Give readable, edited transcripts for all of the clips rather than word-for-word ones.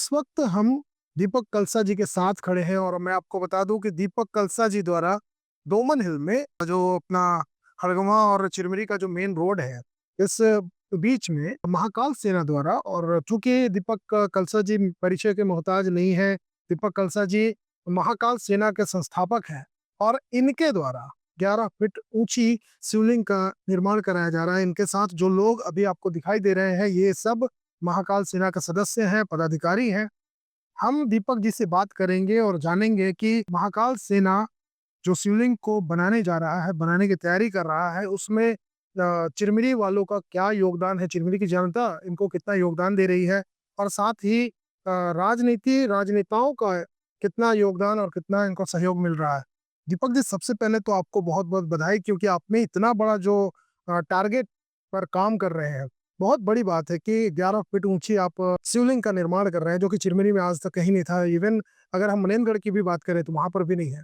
इस वक्त हम दीपक कलसा जी के साथ खड़े हैं और मैं आपको बता दूं कि दीपक कलसा जी द्वारा डोमन हिल में जो अपना हड़गवा और चिरमिरी का जो मेन रोड है, इस बीच में महाकाल सेना द्वारा, और चूंकि दीपक कलसा जी परिचय के मोहताज नहीं है, दीपक कलसा जी महाकाल सेना के संस्थापक हैं और इनके द्वारा 11 फीट ऊंची शिवलिंग का निर्माण कराया जा रहा है। इनके साथ जो लोग अभी आपको दिखाई दे रहे हैं, ये सब महाकाल सेना के सदस्य हैं, पदाधिकारी हैं। हम दीपक जी से बात करेंगे और जानेंगे कि महाकाल सेना जो शिवलिंग को बनाने जा रहा है, बनाने की तैयारी कर रहा है, उसमें चिरमिरी वालों का क्या योगदान है, चिरमिरी की जनता इनको कितना योगदान दे रही है, और साथ ही राजनेताओं का कितना योगदान और कितना इनको सहयोग मिल रहा है। दीपक जी, सबसे पहले तो आपको बहुत बहुत बधाई, क्योंकि आपने इतना बड़ा जो टारगेट पर काम कर रहे हैं। बहुत बड़ी बात है कि 11 फीट ऊंची आप शिवलिंग का निर्माण कर रहे हैं, जो कि चिरमिरी में आज तक कहीं नहीं था। इवन अगर हम मनेनगढ़ की भी बात करें तो वहां पर भी नहीं है।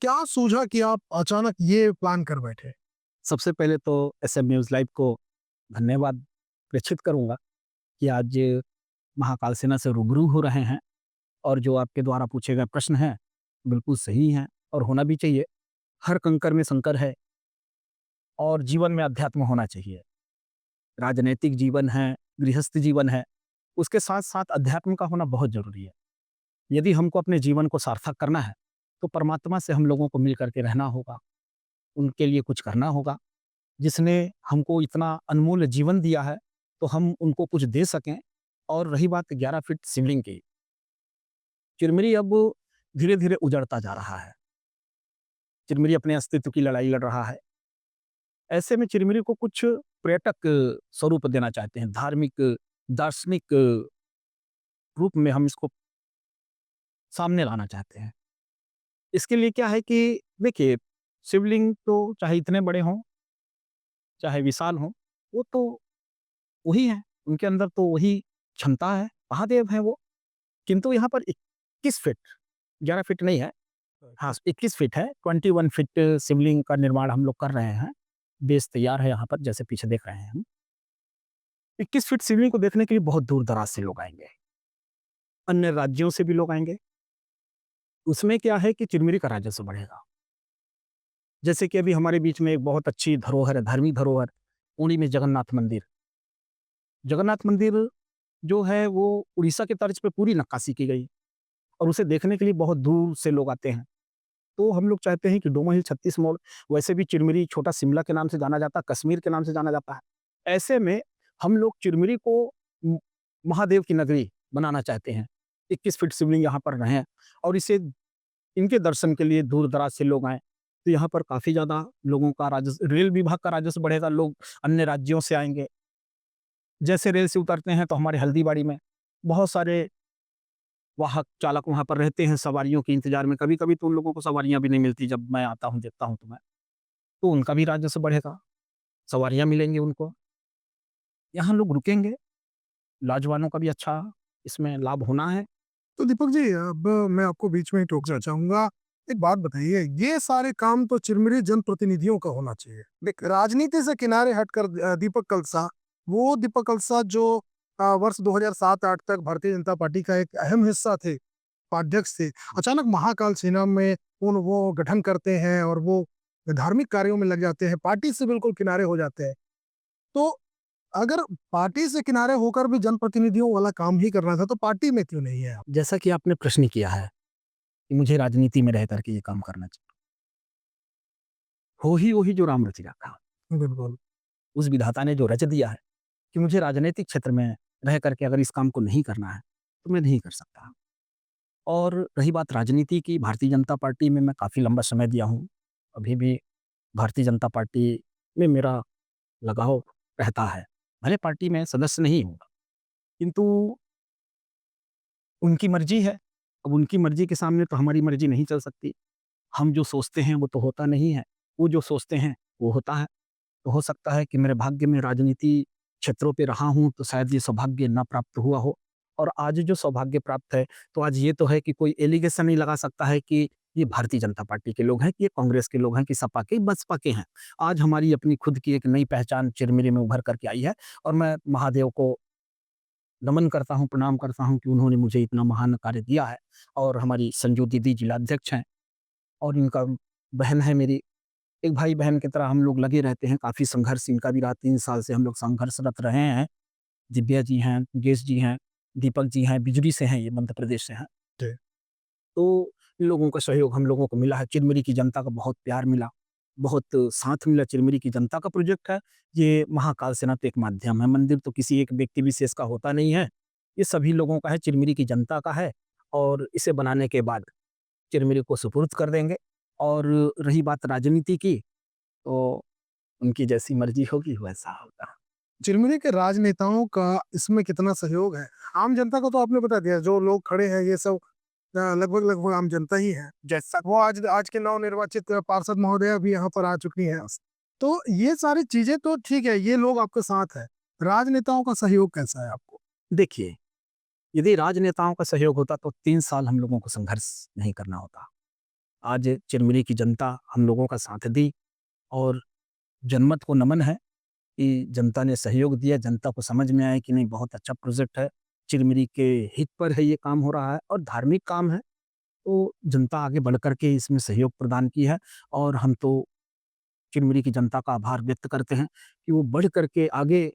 क्या सूझा कि आप अचानक ये प्लान कर बैठे? सबसे पहले तो एसएम न्यूज़ लाइव को धन्यवाद प्रेषित करूँगा कि आज महाकाल सेना से रूबरू हो रहे हैं और जो आपके द्वारा पूछे गए प्रश्न हैं, बिल्कुल सही हैं और होना भी चाहिए। हर कंकर में शंकर है और जीवन में अध्यात्म होना चाहिए। राजनैतिक जीवन है, गृहस्थ जीवन है, उसके साथ-साथ अध्यात्म का होना बहुत ज़रूरी है। यदि हमको अपने जीवन को सार्थक करना है, तो परमात्मा से हम लोगों को मिल कर के रहना होगा, उनके लिए कुछ करना होगा। जिसने हमको इतना अनमोल जीवन दिया है, तो हम उनको कुछ दे सकें। और रही बात 11 फीट शिवलिंग की, चिरमिरी अब धीरे-धीरे उजड़ता जा रहा है। चिरमिरी अपने अस्तित्व की लड़ाई लड़ रहा है। ऐसे में चिरमिरी को कुछ पर्यटक स्वरूप देना चाहते हैं, धार्मिक, दार्शनिक रूप में हम इसको सामने लाना चाहते हैं। इसके लिए क्या है कि देखिए, शिवलिंग तो चाहे इतने बड़े हों, चाहे विशाल हों, वो तो वही हैं, उनके अंदर तो वही क्षमता है, महादेव हैं वो। किंतु यहाँ पर 21 फीट, 11 फीट नहीं है, हाँ, 21 फीट है, 21 फीट शिवलिंग का निर्माण हम लोग कर रहे हैं। बेस तैयार है यहाँ पर, जैसे पीछे देख रहे हैं हम। 21 फीट शिवलिंग को देखने के लिए बहुत दूर-दराज से लोग आएँगे, अन्य राज्यों से भी लोग आएँगे। उसमें क्या है कि चिरमिरी का राजस्व बढ़ेगा। जैसे कि अभी हमारे बीच में एक बहुत अच्छी धरोहर है, धार्मिक धरोहर, पुरी में जगन्नाथ मंदिर। जगन्नाथ मंदिर जो है वो उड़ीसा के तर्ज पे पूरी नक्काशी की गई और उसे देखने के लिए बहुत दूर से लोग आते हैं। तो हम लोग चाहते हैं कि डोमन हिल 36 मोड़, वैसे भी चिरमिरी छोटा शिमला के नाम से जाना जाता है, कश्मीर के नाम से जाना जाता है। ऐसे में हम लोग चिरमिरी को म महादेव की नगरी बनाना चाहते हैं। 21 फीट शिवलिंग यहाँ पर रहें और इसे इनके दर्शन के लिए दूर-दराज से लोग आएँ। तो यहाँ पर काफ़ी ज़्यादा लोगों का राजस्व, रेल विभाग का राजस्व बढ़ेगा, लोग अन्य राज्यों से आएँगे। जैसे रेल से उतरते हैं तो हमारे हल्दीबाड़ी में बहुत सारे वाहक चालक वहाँ पर रहते हैं सवारियों के इंतज़ार में। कभी-कभी तो उन लोगों को सवारियाँ भी नहीं मिलती, जब मैं आता हूँ, देखता हूँ तो उनका भी राजस्व बढ़ेगा, सवारियाँ मिलेंगी उनको। यहाँ लोग रुकेंगे, नौजवानों का भी अच्छा इसमें लाभ होना है। तो दीपक जी, अब मैं आपको बीच में ही टोकना चाहूंगा। एक बात बताइए, ये सारे काम तो चिरमिरी जनप्रतिनिधियों का होना चाहिए। देख, राजनीति से किनारे हटकर दीपक कलसा, वो दीपक कलसा जो वर्ष 2007-8 तक भारतीय जनता पार्टी का एक अहम हिस्सा थे, उपाध्यक्ष थे, अचानक महाकाल सेना में उन वो गठन करते हैं और वो धार्मिक कार्यों में लग जाते हैं, पार्टी से बिल्कुल किनारे हो जाते हैं। तो अगर पार्टी से किनारे होकर भी जनप्रतिनिधियों वाला काम ही करना था, तो पार्टी में क्यों नहीं है आप? जैसा कि आपने प्रश्न किया है कि मुझे राजनीति में रह कर के ये काम करना चाहिए। हो ही वही जो राम रच रखा, बिल्कुल। उस विधाता ने जो रच दिया है कि मुझे राजनीतिक क्षेत्र में रह कर के अगर इस काम को नहीं करना है, तो मैं नहीं कर सकता। और रही बात राजनीति की, भारतीय जनता पार्टी में मैं काफ़ी लंबा समय दिया हूँ। अभी भी भारतीय जनता पार्टी में मेरा लगाव रहता है। भले पार्टी में सदस्य नहीं हूँ, किंतु उनकी मर्ज़ी है। अब उनकी मर्ज़ी के सामने तो हमारी मर्ज़ी नहीं चल सकती। हम जो सोचते हैं वो तो होता नहीं है, वो जो सोचते हैं वो होता है। तो हो सकता है कि मेरे भाग्य में राजनीति क्षेत्रों पे रहा हूँ, तो शायद ये सौभाग्य ना प्राप्त हुआ हो। और आज जो सौभाग्य प्राप्त है, तो आज ये तो है कि कोई एलिगेशन नहीं लगा सकता है कि ये भारतीय जनता पार्टी के लोग हैं, कि ये कांग्रेस के लोग हैं, कि सपा के, बसपा के हैं। आज हमारी अपनी खुद की एक नई पहचान चिरमिरी में उभर कर के आई है और मैं महादेव को नमन करता हूँ, प्रणाम करता हूँ कि उन्होंने मुझे इतना महान कार्य दिया है। और हमारी संजू दीदी जिलाध्यक्ष हैं और इनका बहन है मेरी, एक भाई-बहन की तरह हम लोग लगे रहते हैं, काफ़ी संघर्ष इनका भी रहा, 3 साल से हम लोग संघर्षरत रहे हैं। दिव्या जी हैं, योगेश जी हैं, दीपक जी हैं, बिजली से हैं, ये मध्य प्रदेश से हैं। जी। तो इन लोगों का सहयोग हम लोगों को मिला है, चिरमिरी की जनता का बहुत प्यार मिला, बहुत साथ मिला, चिरमिरी की जनता का प्रोजेक्ट है। ये महाकाल सेना तो एक माध्यम है, मंदिर तो किसी एक व्यक्ति विशेष का होता नहीं है, ये सभी लोगों का है, चिरमिरी की जनता का है। और इसे बनाने के बाद चिरमिरी को सुपुर्द कर देंगे। और रही बात राजनीति की, तो उनकी जैसी मर्ज़ी होगी वैसा होगा। चिरमिरी के राजनेताओं का इसमें कितना सहयोग है? आम जनता को तो आपने बता दिया, जो लोग खड़े हैं ये सब लगभग आम जनता ही है। जैसा वो आज आज के नवनिर्वाचित पार्षद महोदया भी यहाँ पर आ चुकी हैं। तो ये सारी चीज़ें तो ठीक है, ये लोग आपके साथ हैं। राजनेताओं का सहयोग कैसा है आपको? देखिए, यदि राजनेताओं का सहयोग होता तो 3 साल हम लोगों को संघर्ष नहीं करना होता। आज चिरमिरी की जनता हम लोगों का साथ दी और जनमत को नमन है कि जनता ने सहयोग दिया, जनता को समझ में आया कि नहीं बहुत अच्छा प्रोजेक्ट है, चिरमिरी के हित पर है ये काम हो रहा है और धार्मिक काम है, तो जनता आगे बढ़ कर के इसमें सहयोग प्रदान की है। और हम तो चिरमिरी की जनता का आभार व्यक्त करते हैं कि वो बढ़ कर के आगे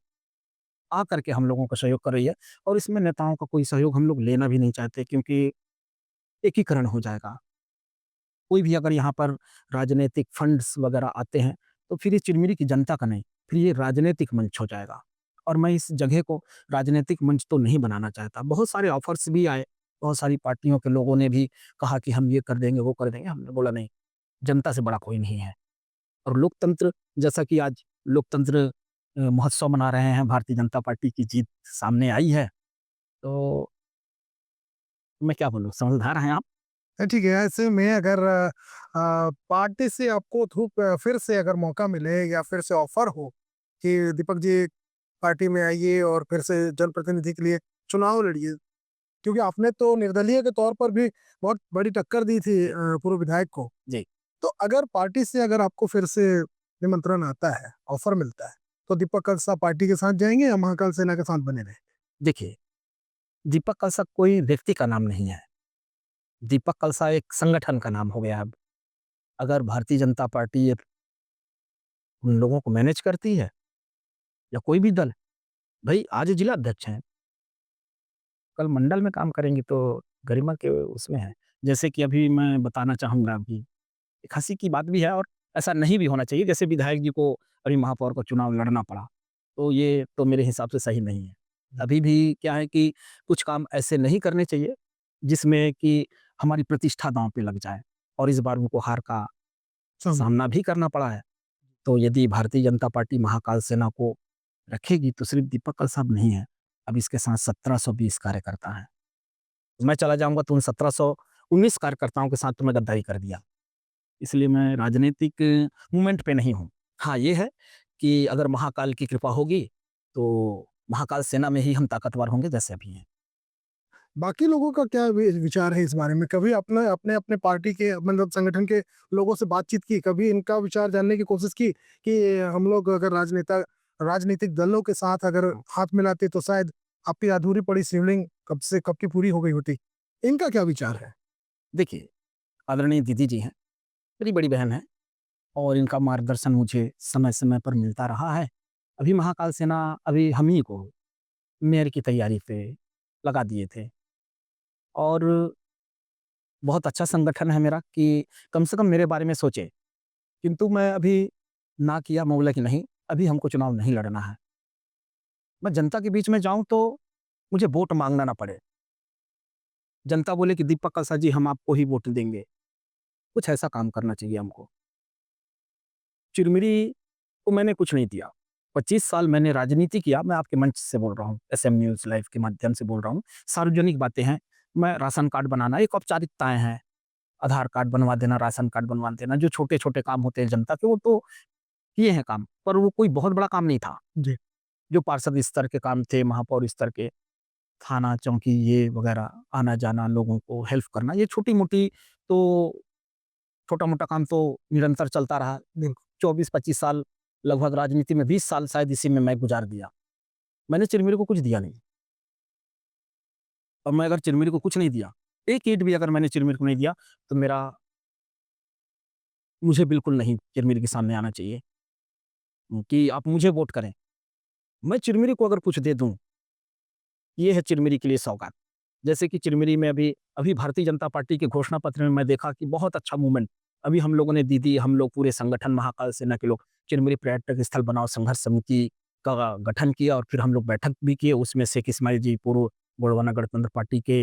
आ कर के हम लोगों का सहयोग कर रही है। और इसमें नेताओं का कोई सहयोग हम लोग लेना भी नहीं चाहते, क्योंकि एकीकरण हो जाएगा। कोई भी अगर यहाँ पर राजनीतिक फंड्स वगैरह आते हैं, तो फिर ये चिरमिरी की जनता का नहीं, फिर ये राजनीतिक मंच हो जाएगा। और मैं इस जगह को राजनीतिक मंच तो नहीं बनाना चाहता। बहुत सारे ऑफ़र्स भी आए, बहुत सारी पार्टियों के लोगों ने भी कहा कि हम ये कर देंगे, वो कर देंगे। हमने बोला नहीं, जनता से बड़ा कोई नहीं है। और लोकतंत्र, जैसा कि आज लोकतंत्र महोत्सव मना रहे हैं, भारतीय जनता पार्टी की जीत सामने आई है, तो मैं क्या बोलूँ, समझदार हैं आप। ठीक है, ऐसे में अगर पार्टी से आपको फिर से अगर मौका मिले या फिर से ऑफ़र हो कि दीपक जी पार्टी में आइए और फिर से जनप्रतिनिधि के लिए चुनाव लड़िए। क्योंकि आपने तो निर्दलीय के तौर पर भी बहुत बड़ी टक्कर दी थी पूर्व विधायक को। जी, तो अगर पार्टी से अगर आपको फिर से निमंत्रण आता है, ऑफ़र मिलता है, तो दीपक कलसा पार्टी के साथ जाएँगे या महाकाल सेना के साथ बने रहेंगे? देखिए, दीपक कलश कोई व्यक्ति का नाम नहीं है। दीपक कलशा एक संगठन का नाम हो गया अब। अगर भारतीय जनता पार्टी ये उन लोगों को मैनेज करती है या कोई भी दल, भई आज जिला अध्यक्ष हैं, कल मंडल में काम करेंगे तो गरिमा के उसमें हैं। जैसे कि अभी मैं बताना चाहूँगा अभी, एक हँसी की बात भी है और ऐसा नहीं भी होना चाहिए, जैसे विधायक जी को अभी महापौर का चुनाव लड़ना पड़ा, तो ये तो मेरे हिसाब से सही नहीं है। अभी भी क्या है कि कुछ काम ऐसे नहीं करने चाहिए, जिसमें कि हमारी प्रतिष्ठा दाँव पे लग जाए और इस बार उनको हार का सम सामना भी करना पड़ा है। तो यदि भारतीय जनता पार्टी महाकाल सेना को रखेगी तो सिर्फ़ दीपक कल साहब नहीं हैं, अब इसके साथ 1720 कार्यकर्ता हैं। मैं चला जाऊँगा तो उन 1719 कार्यकर्ताओं के साथ तो मैं गद्दारी कर दिया। इसलिए मैं राजनीतिक मूवमेंट पे नहीं हूँ। हाँ, ये है कि अगर महाकाल की कृपा होगी, तो महाकाल सेना में ही हम ताकतवर होंगे जैसे अभी हैं। बाकी लोगों का क्या विचार है इस बारे में? कभी आपने अपने अपने पार्टी के मतलब संगठन के लोगों से बातचीत की? कभी इनका विचार जानने की कोशिश की कि हम लोग अगर राजनीतिक दलों के साथ अगर हाथ मिलाते तो शायद आपकी अधूरी पड़ी शिवलिंग कब की पूरी हो गई होती? इनका क्या विचार है? देखिए, आदरणीय दीदी जी हैं, मेरी बड़ी बहन हैं और इनका मार्गदर्शन मुझे समय-समय पर मिलता रहा है। अभी महाकाल सेना अभी हम ही को मेयर की तैयारी पे लगा दिए थे और बहुत अच्छा संगठन है मेरा कि कम से कम मेरे बारे में सोचे। किंतु मैं अभी ना किया, मैं बोला कि नहीं, अभी हमको चुनाव नहीं लड़ना है। मैं जनता के बीच में जाऊँ तो मुझे वोट माँगना ना पड़े। जनता बोले कि दीपक कलसा जी हम आपको ही वोट देंगे। कुछ ऐसा काम करना चाहिए हमको। चिरमिरी को मैंने कुछ नहीं दिया। 25 साल मैंने राजनीति किया, मैं आपके मंच से बोल रहा हूँ, एसएम न्यूज़ लाइव के माध्यम से बोल रहा हूँ। सार्वजनिक बातें हैं, मैं राशन कार्ड बनाना एक औपचारिकताएँ हैं। आधार कार्ड बनवा देना, राशन कार्ड बनवा देना, जो छोटे-छोटे काम होते हैं जनता के वो तो किए हैं काम, पर वो कोई बहुत बड़ा काम नहीं था। जी। जो पार्षद स्तर के काम थे, महापौर स्तर के, थाना, चौकी ये वगैरह, आना-जाना, लोगों को हेल्प करना, ये छोटी-मोटी तो छोटा-मोटा काम तो निरंतर चलता रहा। बिल्कुल। 24-25 साल लगभग राजनीति में 20 साल शायद इसी में मैं गुज़ार दिया। मैंने चिरमिरी को कुछ दिया नहीं। और मैं अगर चिरमिरी को कुछ नहीं दिया, एक ईंट भी अगर मैंने चिरमिरी को नहीं दिया, तो मुझे बिल्कुल नहीं चिरमिरी के सामने आना चाहिए कि आप मुझे वोट करें। मैं चिरमिरी को अगर कुछ दे दूँ, ये है चिरमिरी के लिए सौगात। जैसे कि चिरमिरी में अभी भारतीय जनता पार्टी के घोषणा पत्र में मैं देखा कि बहुत अच्छा मूवमेंट अभी हम लोगों ने दीदी, हम लोग पूरे संगठन महाकाल सेना के लोग चिरमिरी पर्यटक स्थल बनाओ संघर्ष समिति का गठन किया और फिर हम लोग बैठक भी किए। उसमें शेख इस्माइल जी पूर्व गोंडवाना गणतंत्र पार्टी के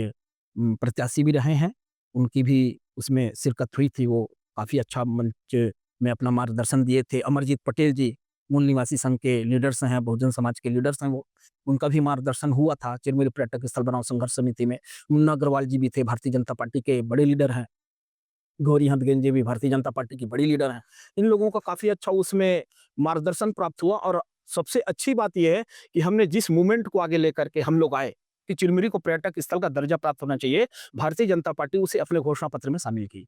प्रत्याशी भी रहे हैं। उनकी भी उसमें शिरकत हुई थी। वो काफ़ी अच्छा मंच में अपना मार्गदर्शन दिए थे। अमरजीत पटेल जी मूल निवासी संघ के लीडर्स हैं, बहुजन समाज के लीडर्स हैं वो। उनका भी मार्गदर्शन हुआ था चिरमिरी पर्यटक स्थल बनाओ संघर्ष समिति में। मुन्ना अग्रवाल जी भी थे, भारतीय जनता पार्टी के बड़े लीडर हैं। गौरी हंसगेंज जी भी भारतीय जनता पार्टी की बड़ी लीडर हैं। इन लोगों का काफ़ी अच्छा उसमें मार्गदर्शन प्राप्त हुआ और सबसे अच्छी बात ये है कि हमने जिस मूवमेंट को आगे लेकर के हम लोग आए कि चिरमिरी को पर्यटक स्थल का दर्जा प्राप्त होना चाहिए, भारतीय जनता पार्टी उसे अपने घोषणा पत्र में शामिल की।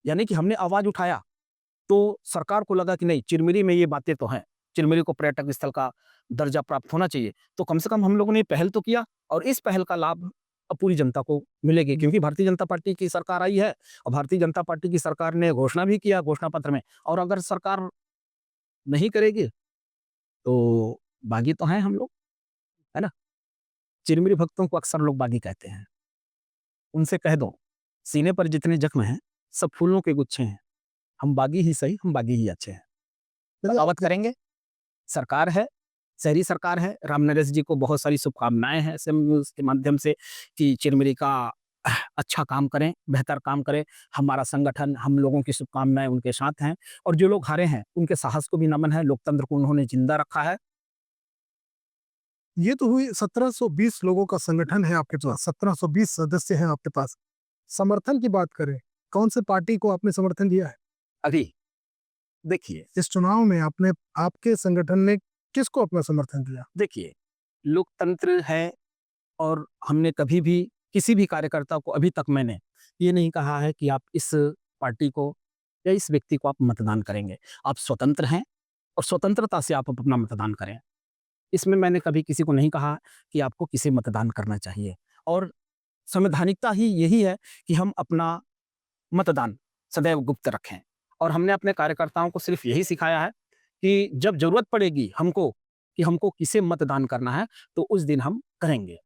यानी कि हमने आवाज़ उठाया, तो सरकार को लगा कि नहीं, चिरमिरी में ये बातें तो हैं, चिरमिरी को पर्यटक स्थल का दर्जा प्राप्त होना चाहिए। तो कम से कम हम लोगों ने पहल तो किया और इस पहल का लाभ अब पूरी जनता को मिलेगी क्योंकि भारतीय जनता पार्टी की सरकार आई है और भारतीय जनता पार्टी की सरकार ने घोषणा भी किया घोषणा पत्र में। और अगर सरकार नहीं करेगी, तो बागी तो हैं हम लोग, है ना? चिरमिरी भक्तों को अक्सर लोग बागी कहते हैं। उनसे कह दो, सीने पर जितने जख्म हैं, सब फूलों के गुच्छे हैं। हम बागी ही सही, हम बागी ही अच्छे हैं। बगावत करेंगे, सरकार है, शहरी सरकार है। राम नरेश जी को बहुत सारी शुभकामनाएँ हैं SM न्यूज़ के माध्यम से कि चिरमिरी का अच्छा काम करें, बेहतर काम करें। हमारा संगठन, हम लोगों की शुभकामनाएँ उनके साथ हैं और जो लोग हारे हैं, उनके साहस को भी नमन है। लोकतंत्र को उन्होंने ज़िंदा रखा है। ये तो हुई 1720 लोगों का संगठन है आपके पास, 1720 सदस्य हैं आपके पास। समर्थन की बात करें, कौन से पार्टी को आपने समर्थन दिया है? अभी देखिए इस चुनाव में आपके संगठन ने किसको अपना समर्थन दिया? देखिए, लोकतंत्र है और हमने कभी भी किसी भी कार्यकर्ता को अभी तक मैंने ये नहीं कहा है कि आप इस पार्टी को या इस व्यक्ति को आप मतदान करेंगे। आप स्वतंत्र हैं और स्वतंत्रता से आप अपना मतदान करें। इसमें मैंने कभी किसी को नहीं कहा कि आपको किसे मतदान करना चाहिए और संवैधानिकता ही यही है कि हम अपना मतदान सदैव गुप्त रखें और हमने अपने कार्यकर्ताओं को सिर्फ यही सिखाया है कि जब ज़रूरत पड़ेगी हमको कि हमको किसे मतदान करना है, तो उस दिन हम करेंगे।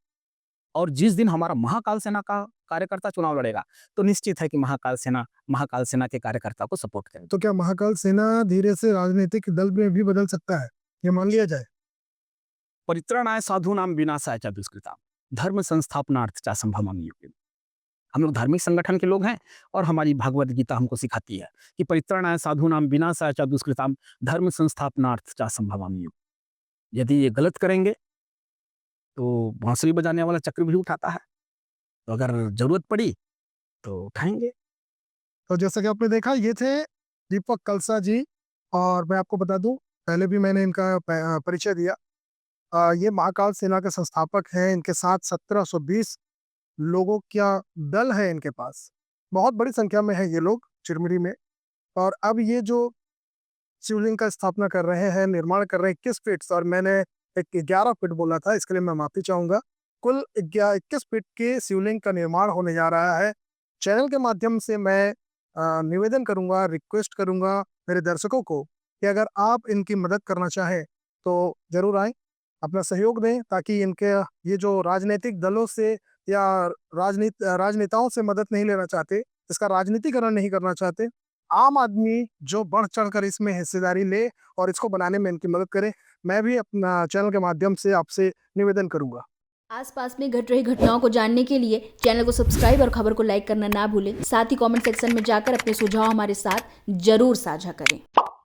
और जिस दिन हमारा महाकाल सेना का कार्यकर्ता चुनाव लड़ेगा, तो निश्चित है कि महाकाल सेना के कार्यकर्ता को सपोर्ट करेंगे। तो क्या महाकाल सेना धीरे से राजनीतिक दल में भी बदल सकता है? ये मान लिया जाए? परित्राणाय साधूनां विनाशाय च दुष्कृताम्, धर्म संस्थापनार्थ च संभवामि युगे। हम लोग धार्मिक संगठन के लोग हैं और हमारी भगवद गीता हमको सिखाती है कि परित्राणाय साधूनां विनाशाय च दुष्कृताम्, धर्म संस्थापनार्थ च संभवामि युगे। यदि ये गलत करेंगे, तो बांसुरी बजाने वाला चक्र भी उठाता है। तो अगर ज़रूरत पड़ी, तो उठाएँगे। तो जैसा कि आपने देखा, ये थे दीपक कलसा जी। और मैं आपको बता दूं, पहले भी मैंने इनका परिचय दिया। ये महाकाल सेना के संस्थापक हैं। इनके साथ 1720 लोगों का दल है इनके पास। बहुत बड़ी संख्या में है ये लोग चिरमिरी में। और अब ये जो शिवलिंग का स्थापना कर रहे हैं, निर्माण कर रहे हैं 21 फीट, और मैंने एक 11 फीट बोला था, इसके लिए मैं माफी चाहूंगा। कुल 21 फीट के शिवलिंग का निर्माण होने जा रहा है। चैनल के माध्यम से मैं निवेदन करूंगा, रिक्वेस्ट करूंगा मेरे दर्शकों को कि अगर आप इनकी मदद करना चाहें तो जरूर आएं, अपना सहयोग दें, ताकि इनके ये जो राजनीतिक दलों से या राजनेताओं से मदद नहीं लेना चाहते, इसका राजनीतिकरण नहीं करना चाहते, आम आदमी जो बढ़ चढ़कर इसमें हिस्सेदारी ले और इसको बनाने में इनकी मदद करे, मैं भी अपना चैनल के माध्यम से आपसे निवेदन करूंगा। आसपास में घट रही घटनाओं को जानने के लिए चैनल को सब्सक्राइब और खबर को लाइक करना ना भूलें। साथ ही कमेंट सेक्शन में जाकर अपने सुझाव हमारे साथ जरूर साझा करें।